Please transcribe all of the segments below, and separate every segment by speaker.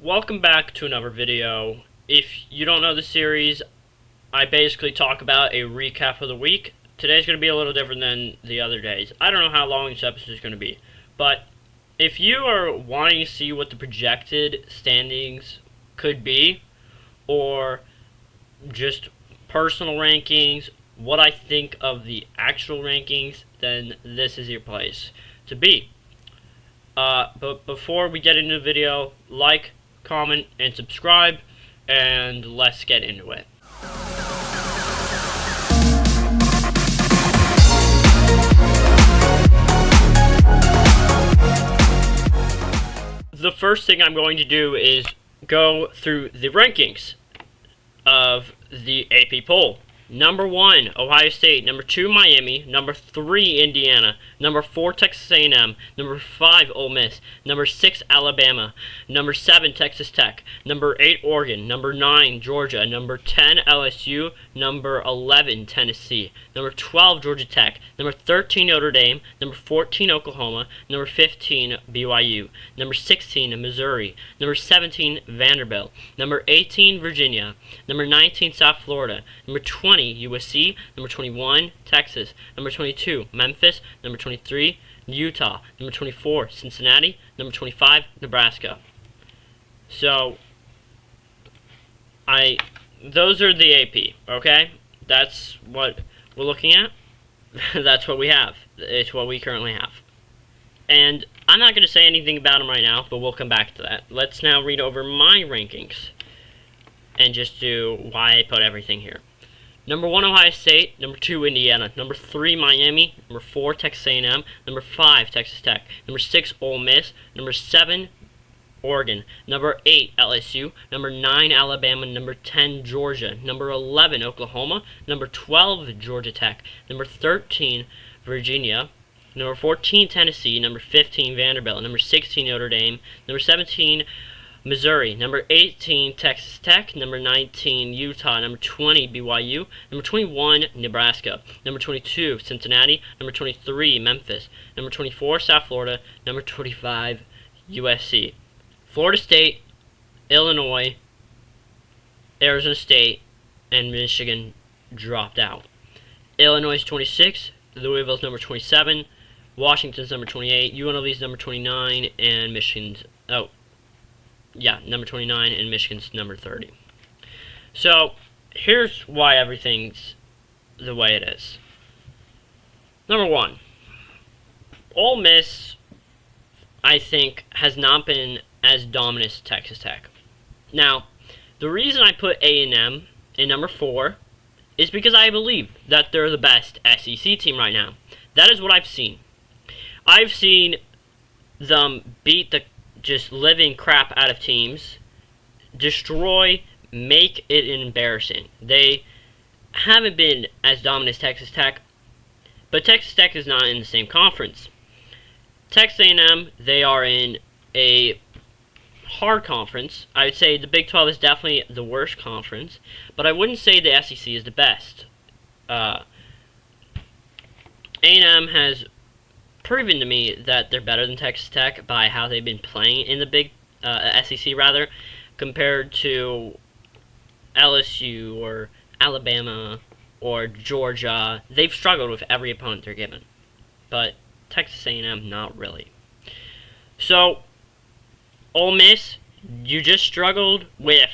Speaker 1: Welcome back to another video. If you don't know the series, I basically talk about a recap of the week. Today's going to be a little different than the other days. I don't know how long this episode is going to be, but if you are wanting to see what the projected standings could be, or just personal rankings, what I think of the actual rankings, then this is your place to be. But before we get into the video, like, comment, and subscribe, and let's get into it. The first thing I'm going to do is go through the rankings of the AP poll. Number 1, Ohio State. Number 2, Miami. Number 3, Indiana. Number 4, Texas A&M. Number 5, Ole Miss. Number 6, Alabama. Number 7, Texas Tech. Number 8, Oregon. Number 9, Georgia. Number 10, LSU. Number 11, Tennessee. Number 12, Georgia Tech. Number 13, Notre Dame. Number 14, Oklahoma. Number 15, BYU. Number 16, Missouri. Number 17, Vanderbilt. Number 18, Virginia. Number 19, South Florida. Number 20, USC. Number 21, Texas. Number 22, Memphis. Number 23, Utah. Number 24, Cincinnati. Number 25, Nebraska. So, those are the AP, okay? That's what we're looking at. That's what we have. It's what we currently have. And I'm not going to say anything about them right now, but we'll come back to that. Let's now read over my rankings and just do why I put everything here. Number 1, Ohio State. Number 2, Indiana. Number 3, Miami. Number 4, Texas A&M. Number 5, Texas Tech. Number 6, Ole Miss. Number 7, Oregon. Number 8, LSU. Number 9, Alabama. Number 10, Georgia. Number 11, Oklahoma. Number 12, Georgia Tech. Number 13, Virginia. Number 14, Tennessee. Number 15, Vanderbilt. Number 16, Notre Dame. Number 17, Missouri. Number 18, Texas Tech. Number 19, Utah. Number 20, BYU. Number 21, Nebraska. Number 22, Cincinnati. Number 23, Memphis. Number 24, South Florida. Number 25, USC. Florida State, Illinois, Arizona State, and Michigan dropped out. Illinois is 26, Louisville's number 27, Washington's number 28, UNLV's number 29, and number 29, and Michigan's number 30. So, here's why everything's the way it is. Number 1, Ole Miss, I think, has not been as dominant as Texas Tech. Now, the reason I put A&M in number 4 is because I believe that they're the best SEC team right now. That is what I've seen. I've seen them beat the just living crap out of teams, destroy, make it embarrassing. They haven't been as dominant as Texas Tech, but Texas Tech is not in the same conference. Texas A&M, they are in a hard conference. I would say the Big 12 is definitely the worst conference, but I wouldn't say the SEC is the best. A&M has proven to me that they're better than Texas Tech by how they've been playing in the Big SEC rather, compared to LSU or Alabama or Georgia. They've struggled with every opponent they're given, but Texas A&M not really. So, Ole Miss, you just struggled with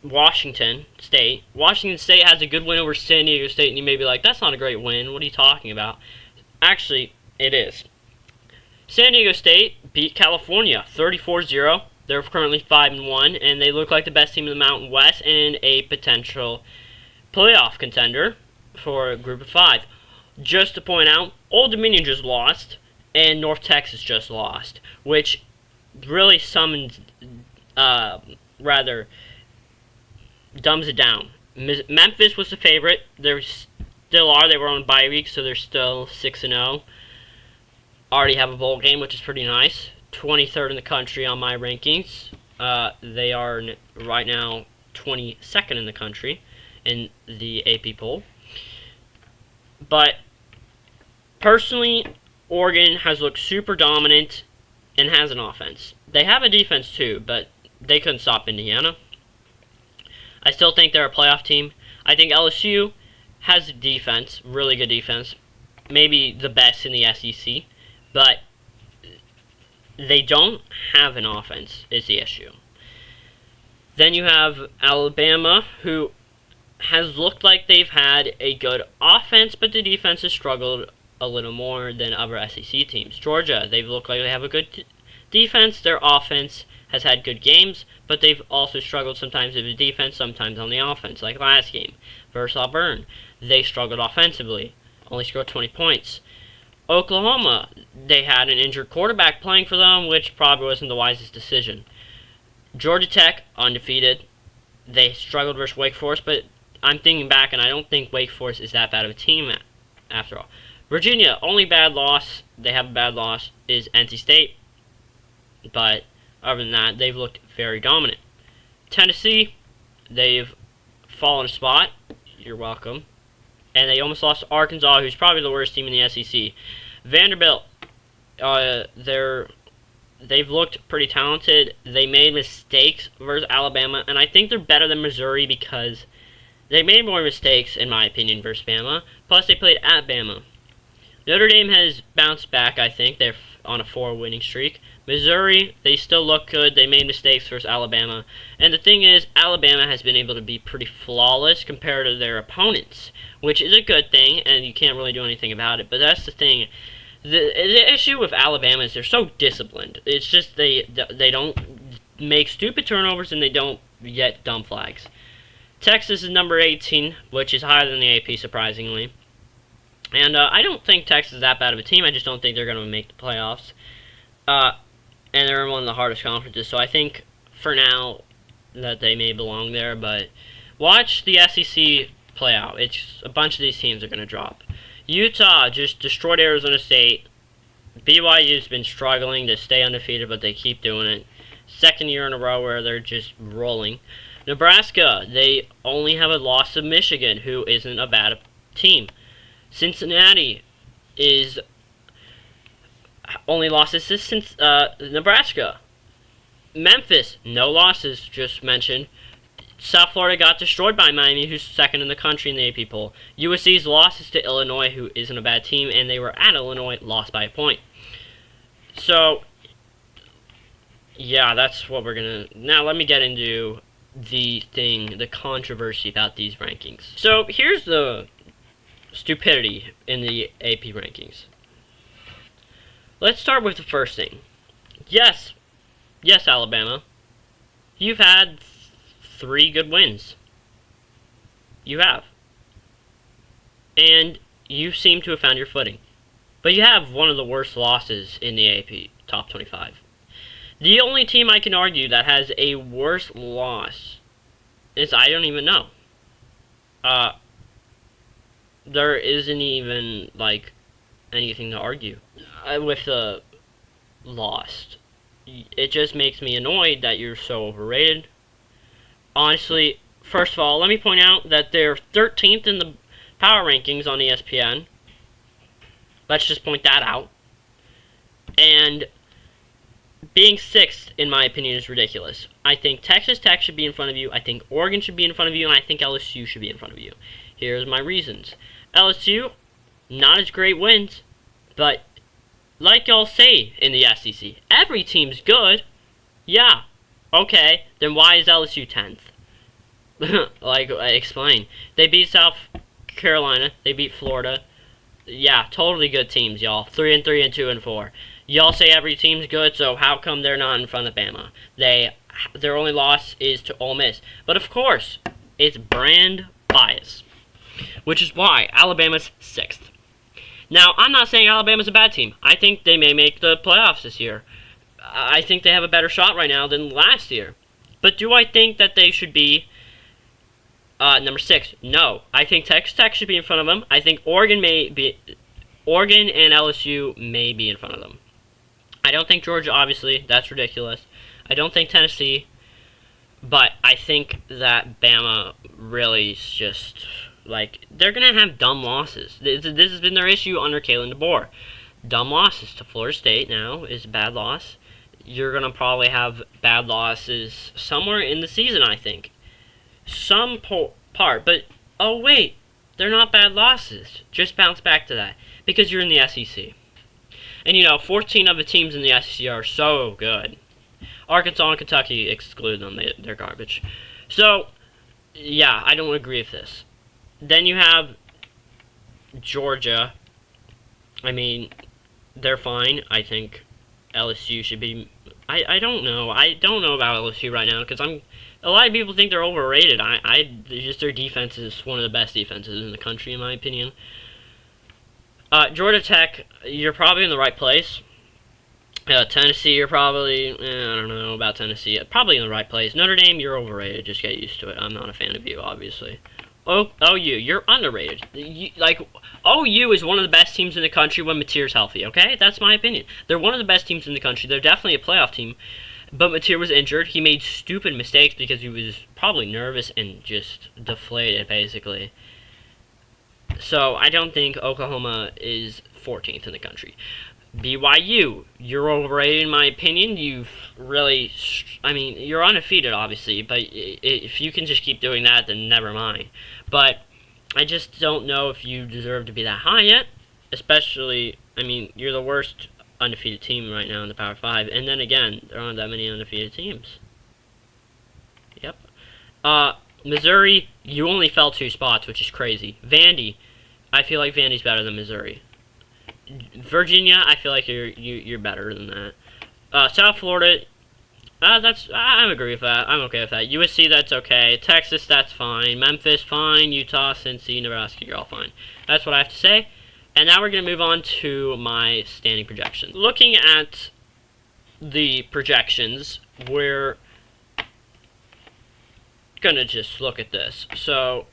Speaker 1: Washington State. Washington State has a good win over San Diego State, and you may be like, that's not a great win. What are you talking about? Actually, it is. San Diego State beat California 34-0. They're currently 5-1, and they look like the best team in the Mountain West and a potential playoff contender for a group of 5. Just to point out, Old Dominion just lost, and North Texas just lost, which really dumbs it down. Memphis was the favorite. They still are. They were on bye week, so they're still 6-0. Already have a bowl game, which is pretty nice. 23rd in the country on my rankings. They are right now 22nd in the country in the AP poll. But personally, Oregon has looked super dominant and has an offense. They have a defense too, but they couldn't stop Indiana. I still think they're a playoff team. I think LSU has a defense, really good defense, maybe the best in the SEC, but they don't have an offense is the issue. Then you have Alabama, who has looked like they've had a good offense, but the defense has struggled a little more than other SEC teams. Georgia, they've looked like they have a good defense. Their offense has had good games, but they've also struggled sometimes with the defense, sometimes on the offense, like last game versus Auburn. They struggled offensively, only scored 20 points. Oklahoma, they had an injured quarterback playing for them, which probably wasn't the wisest decision. Georgia Tech, undefeated. They struggled versus Wake Forest, but I'm thinking back, and I don't think Wake Forest is that bad of a team after all. Virginia, only bad loss, they have a bad loss, is NC State. But other than that, they've looked very dominant. Tennessee, they've fallen a spot. You're welcome. And they almost lost to Arkansas, who's probably the worst team in the SEC. Vanderbilt, they've looked pretty talented. They made mistakes versus Alabama, and I think they're better than Missouri because they made more mistakes, in my opinion, versus Bama. Plus, they played at Bama. Notre Dame has bounced back, I think. They're on a 4-winning streak. Missouri, they still look good. They made mistakes versus Alabama. And the thing is, Alabama has been able to be pretty flawless compared to their opponents, which is a good thing, and you can't really do anything about it. But that's the thing. The issue with Alabama is they're so disciplined. It's just they don't make stupid turnovers, and they don't get dumb flags. Texas is number 18, which is higher than the AP, surprisingly. And I don't think Texas is that bad of a team. I just don't think they're going to make the playoffs. And they're in one of the hardest conferences, so I think for now that they may belong there. But watch the SEC play out. It's a bunch of these teams are going to drop. Utah just destroyed Arizona State. BYU's been struggling to stay undefeated, but they keep doing it. Second year in a row where they're just rolling. Nebraska, they only have a loss to Michigan, who isn't a bad team. Cincinnati is only losses since Nebraska. Memphis, no losses, just mentioned. South Florida got destroyed by Miami, who's second in the country in the AP poll. USC's losses to Illinois, who isn't a bad team, and they were at Illinois, lost by a point. So, yeah, that's what we're going to... Now, let me get into the controversy about these rankings. So, here's the stupidity in the AP rankings. Let's start with the first thing. Yes, Alabama. You've had 3 good wins. You have. And you seem to have found your footing. But you have one of the worst losses in the AP top 25. The only team I can argue that has a worse loss is I don't even know. There isn't even, like, anything to argue with the lost. It just makes me annoyed that you're so overrated. Honestly, first of all, let me point out that they're 13th in the power rankings on ESPN. Let's just point that out. And being 6th, in my opinion, is ridiculous. I think Texas Tech should be in front of you. I think Oregon should be in front of you. And I think LSU should be in front of you. Here's my reasons. LSU, not as great wins. But like y'all say in the SEC, every team's good. Yeah. Okay. Then why is LSU 10th? Like, explain. They beat South Carolina. They beat Florida. Yeah, totally good teams, y'all. 3-3 and 2-4. Y'all say every team's good, so how come they're not in front of Bama? Their only loss is to Ole Miss. But of course, it's brand bias, which is why Alabama's 6th. Now, I'm not saying Alabama's a bad team. I think they may make the playoffs this year. I think they have a better shot right now than last year. But do I think that they should be number 6? No. I think Texas Tech should be in front of them. I think Oregon and LSU may be in front of them. I don't think Georgia, obviously. That's ridiculous. I don't think Tennessee. But I think that Bama really is just, like, they're going to have dumb losses. This has been their issue under Kalen DeBoer. Dumb losses to Florida State now is a bad loss. you're going to probably have bad losses somewhere in the season, I think. Some part, but oh wait, they're not bad losses. Just bounce back to that because you're in the SEC. And 14 of the teams in the SEC are so good. Arkansas and Kentucky exclude them. They're garbage. So, yeah, I don't agree with this. Then you have Georgia. I mean, they're fine. I think LSU should be... I don't know. I don't know about LSU right now because a lot of people think they're overrated. Just their defense is one of the best defenses in the country, in my opinion. Georgia Tech, you're probably in the right place. Tennessee, you're probably, I don't know about Tennessee. Probably in the right place. Notre Dame, you're overrated. Just get used to it. I'm not a fan of you, obviously. OU, you're underrated. OU is one of the best teams in the country when Mateer's healthy, okay? That's my opinion. They're one of the best teams in the country. They're definitely a playoff team. But Mateer was injured. He made stupid mistakes because he was probably nervous and just deflated, basically. So, I don't think Oklahoma is 14th in the country. BYU, you're overrated in my opinion. You've really, you're undefeated, obviously, but if you can just keep doing that, then never mind. But I just don't know if you deserve to be that high yet, especially, you're the worst undefeated team right now in the Power 5, and then again, there aren't that many undefeated teams. Yep. Missouri, you only fell 2 spots, which is crazy. Vandy, I feel like Vandy's better than Missouri. Virginia, I feel like you're better than that. South Florida, I agree with that. I'm okay with that. USC, that's okay. Texas, that's fine. Memphis, fine. Utah, Cincy, Nebraska, you're all fine. That's what I have to say. And now we're going to move on to my standing projections. Looking at the projections, we're going to just look at this. So,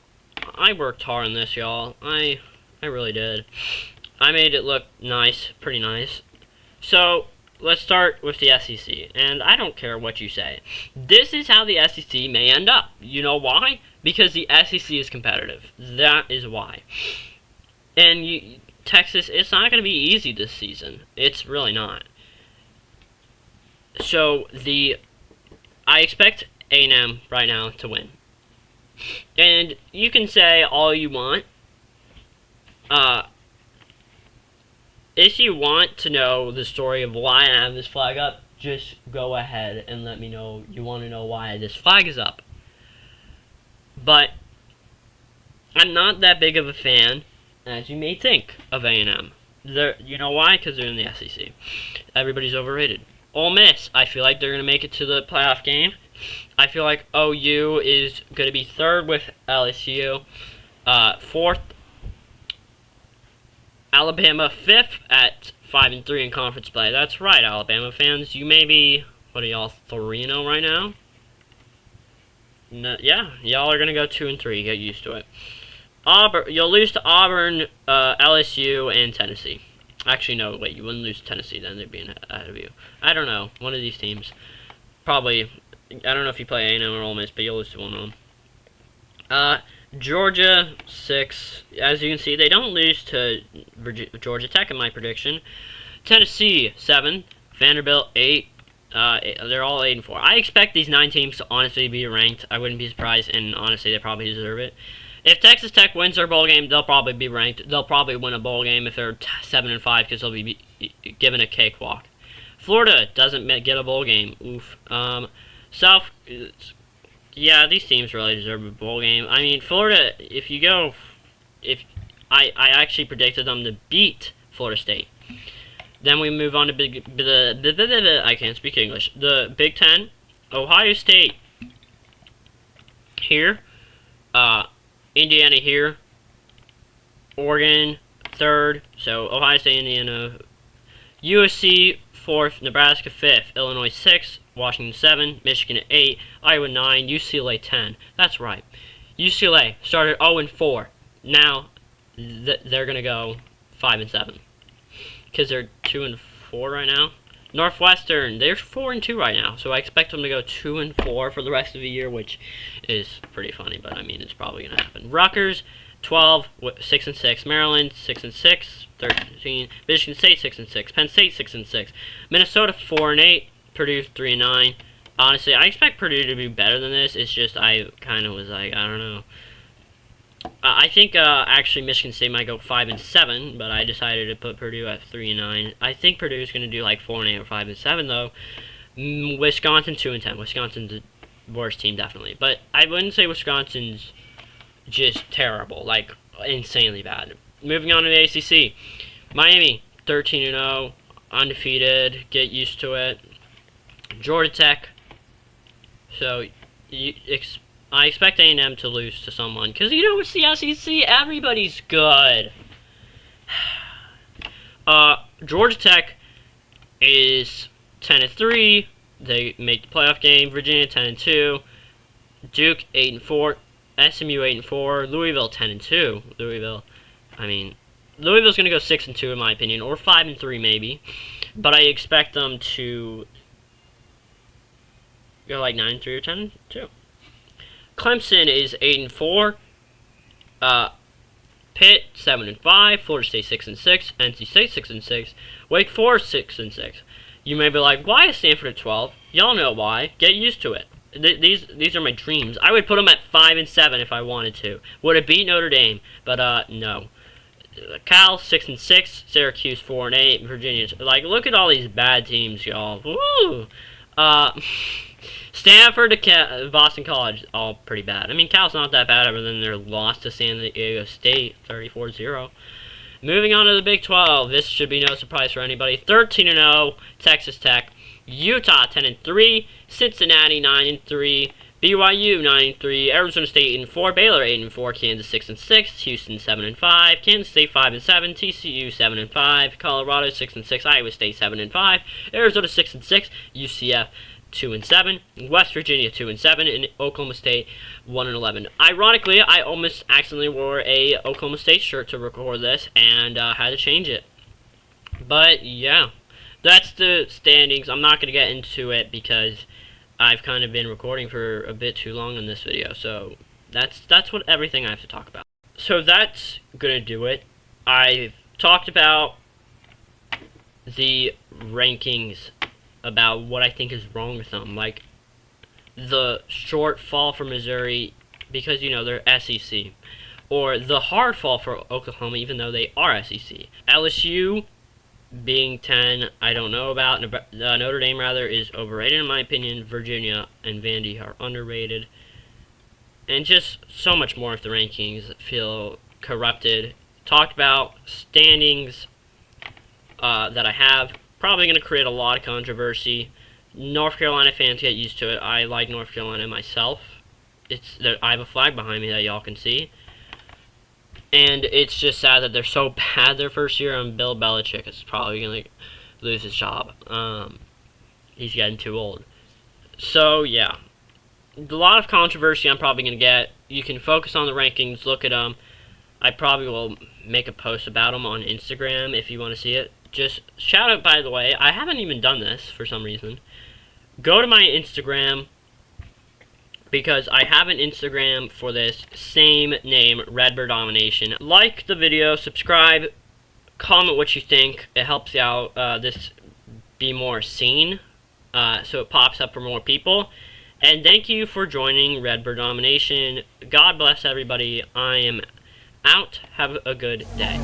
Speaker 1: I worked hard on this, y'all. I really did. I made it look nice, pretty nice. So, let's start with the SEC. And I don't care what you say. This is how the SEC may end up. You know why? Because the SEC is competitive. That is why. And Texas, it's not going to be easy this season. It's really not. So, I expect A&M right now to win. And you can say all you want. If you want to know the story of why I have this flag up, just go ahead and let me know you want to know why this flag is up. But I'm not that big of a fan, as you may think, of A&M. You know why? Because they're in the SEC. Everybody's overrated. Ole Miss, I feel like they're going to make it to the playoff game. I feel like OU is going to be 3rd with LSU. 4th, Alabama 5th at 5-3 in conference play. That's right, Alabama fans. You may be, what are y'all, 3-0 right now? No, yeah, y'all are going to go 2-3. Get used to it. You'll lose to Auburn, LSU, and Tennessee. Actually, no, wait, you wouldn't lose to Tennessee, then they'd be ahead of you. I don't know, one of these teams. Probably, I don't know if you play A&M or Ole Miss, but you'll lose to one of them. Georgia, 6. As you can see, they don't lose to Georgia Tech in my prediction. Tennessee, 7. Vanderbilt, 8. They're all 8-4. I expect these 9 teams to honestly be ranked. I wouldn't be surprised, and honestly, they probably deserve it. If Texas Tech wins their bowl game, they'll probably be ranked. They'll probably win a bowl game if they're 7-5 because they'll be given a cakewalk. Florida doesn't get a bowl game. Oof. Yeah, these teams really deserve a bowl game. I mean, Florida, I actually predicted them to beat Florida State. Then we move on to I can't speak English. The Big Ten, Ohio State here, Indiana here, Oregon 3rd, so Ohio State, Indiana, USC 4th, Nebraska 5th, Illinois 6th, Washington 7, Michigan 8, Iowa 9, UCLA 10. That's right. UCLA started 0-4. Now they're gonna go 5-7 because they're 2-4 right now. Northwestern, they're 4-2 right now, so I expect them to go 2-4 for the rest of the year, which is pretty funny, but I mean it's probably gonna happen. Rutgers 12, 6-6. Maryland 6-6, 13. Michigan State 6-6. Penn State 6-6. Minnesota 4-8. Purdue 3-9. Honestly, I expect Purdue to be better than this. It's just I kind of was like, I don't know. I think actually Michigan State might go 5-7, but I decided to put Purdue at 3-9. I think Purdue is going to do like 4-8 or 5-7 though. Wisconsin 2-10. Wisconsin's the worst team definitely, but I wouldn't say Wisconsin's just terrible, like insanely bad. Moving on to the ACC, Miami 13-0, undefeated. Get used to it. Georgia Tech. So I expect A&M to lose to someone, because you know it's the SEC, everybody's good. Georgia Tech is 10-3. They make the playoff game. Virginia 10-2. Duke 8-4. SMU 8-4. Louisville 10-2. Louisville's gonna go 6-2 in my opinion, or 5-3 maybe. But I expect them to go like 9-3 or 10-2. Clemson is 8-4. Pitt 7-5. Florida State 6-6. NC State 6-6. Wake Forest 6-6. You may be like, why is Stanford at 12? Y'all know why. Get used to it. These are my dreams. I would put them at 5-7 if I wanted to. Would it beat Notre Dame? But no. Cal 6-6. Syracuse 4-8. Virginia, like, look at all these bad teams, y'all. Woo! Stanford to Boston College, all pretty bad. I mean, Cal's not that bad other than their loss to San Diego State, 34-0. Moving on to the Big 12, this should be no surprise for anybody. 13-0, Texas Tech. Utah 10-3, Cincinnati 9-3, BYU 9-3, Arizona State 8-4, Baylor 8-4, Kansas 6-6, Houston 7-5, Kansas State 5-7, TCU 7-5, Colorado 6-6, Iowa State 7-5, Arizona 6-6, UCF 2-7, West Virginia 2-7, and Oklahoma State 1-11. Ironically, I almost accidentally wore a Oklahoma State shirt to record this and had to change it. But yeah, that's the standings. I'm not going to get into it because I've kind of been recording for a bit too long in this video. So that's what everything I have to talk about. So that's going to do it. I've talked about the rankings, about what I think is wrong with them, like the short fall for Missouri because, you know, they're SEC, or the hard fall for Oklahoma even though they are SEC. LSU being 10, I don't know about. Notre Dame, rather, is overrated in my opinion. Virginia and Vandy are underrated. And just so much more if the rankings feel corrupted. Talked about standings that I have. Probably going to create a lot of controversy. North Carolina fans, get used to it. I like North Carolina myself. I have a flag behind me that y'all can see. And it's just sad that they're so bad their first year, and Bill Belichick is probably going to lose his job. He's getting too old. So, yeah. A lot of controversy I'm probably going to get. You can focus on the rankings, look at them. I probably will make a post about them on Instagram if you want to see it. Just shout out, by the way, I haven't even done this for some reason. Go to my Instagram, because I have an Instagram for this same name, Redbird Domination. Like the video, subscribe, comment what you think. It helps out this be more seen, so it pops up for more people. And thank you for joining Redbird Domination. God bless everybody. I am out. Have a good day.